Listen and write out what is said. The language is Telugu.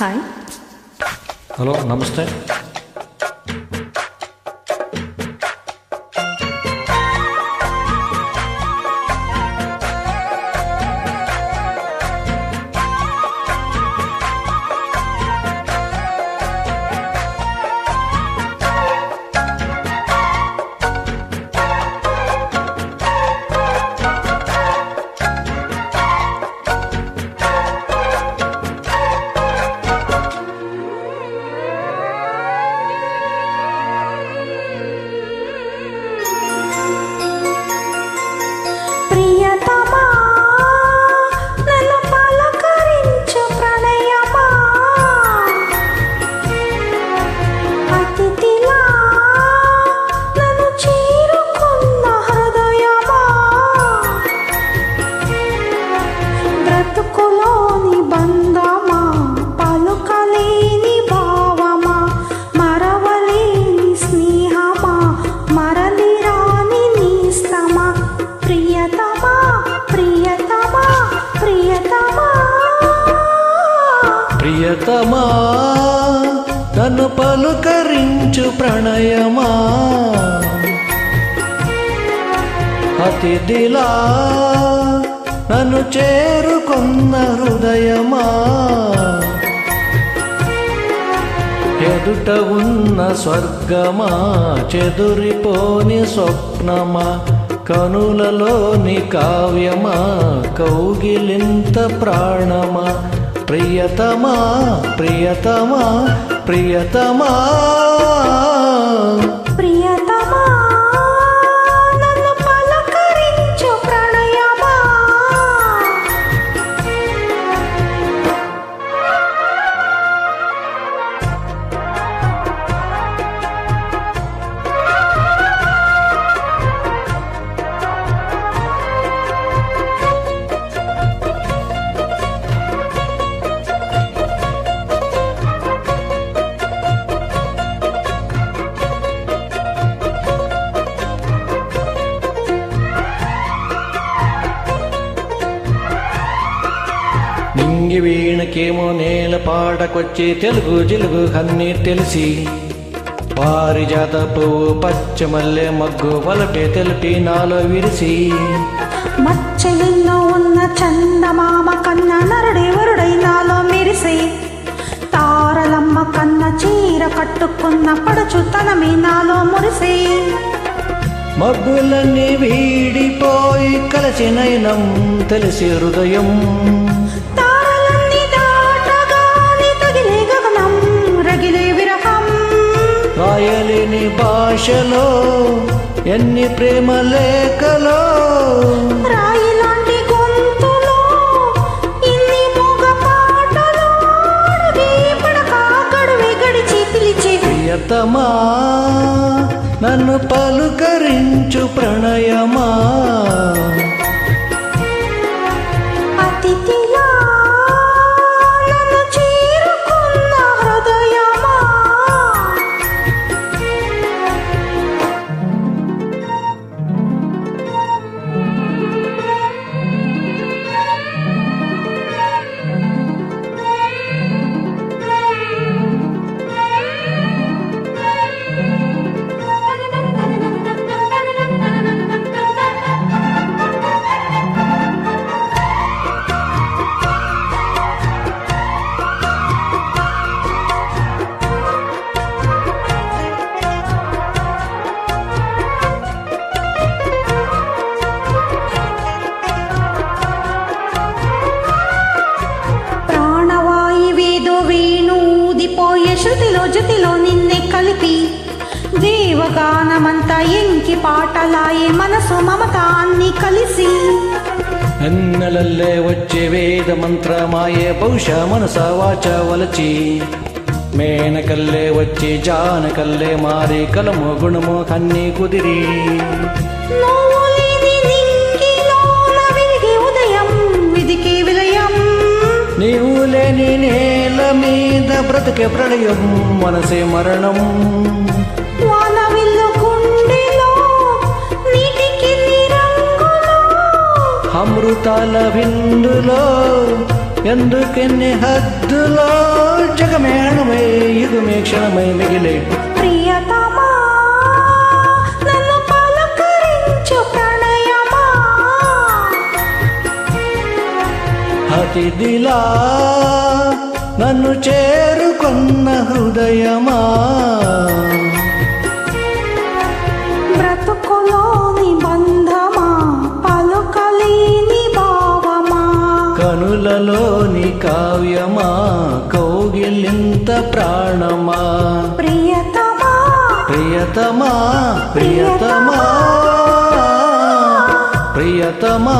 హాయ్. హలో, నమస్తే. ప్రియతమా నన్ను పలుకరించు ప్రణయమా, అతిథిలా నన్ను చేరుకున్న హృదయమా, ఎదుట ఉన్న స్వర్గమా, చెదురిపోని స్వప్నమా, కనులలోని కావ్యమా, కౌగిలింత ప్రాణమా, ప్రియతమా ప్రియతమా ప్రియతమా ప్రియతమా నన్ను పలకరించు ప్రణయమా. నింగి వీణకేమో నేల పాటకొచ్చి తెలుగు జిలుగు అన్నీ తెలిసి, పారిజాత పువ్వు పచ్చమల్లె మగ్గు వలపే తెలిపి నాలో విరిసి, మచ్చలిలో ఉన్న చందమామ కన్న నరుడే వరుడై నాలో మెరిసి, తారలమ్మ కన్న చీర కట్టుకున్న పడుచుతనమే నాలో మురిసి, మబ్బులన్నీ వీడిపోయి కలిసినైనం తెలిసి హృదయం, రాయలేని భాషలో ఎన్ని ప్రేమ లేఖలో, రాయిలాంటి గొంతులో ఇన్ని మోగ పాటలో, పడక గడువే గడిచి పిలిచి, ప్రియతమా నన్ను పలుకరించు ప్రణయమా, అతిథిలా నన్ను చేరుకున్న హృదయమా. శృతిలో జతిలో నిన్నే కలిపి, దేవగానమంతా ఎంకి పాటలాయే మనసు మమత అన్ని కలిసి, ఎన్నెలల్లే వచ్చే వేద మంత్రమాయే బహుశా మనస వాచ వలచి, మేనకల్లే వచ్చి జానకల్లే మారి కలము గుణము కన్నీ కుదిరి, నీవు లేని నేల మీద బ్రతికే ప్రళయం మనసే మరణం, వానవిల్లు గుండెలో నీటికి రంగులో అమృతాల విందులో ఎందుకెన్ని హద్దులో జగమేణమై యుగమే క్షణమై మిగిలే ప్రియతమా నన్ను పలకరించు ప్రణయమా అతిథిలా నన్ను చేరుకున్న హృదయమా బ్రతుకులోని బంధమా పలుకలేని భావమా కనులలోని కావ్యమా కౌగిలింత ప్రాణమా ప్రియతమా ప్రియతమా ప్రియతమా ప్రియతమా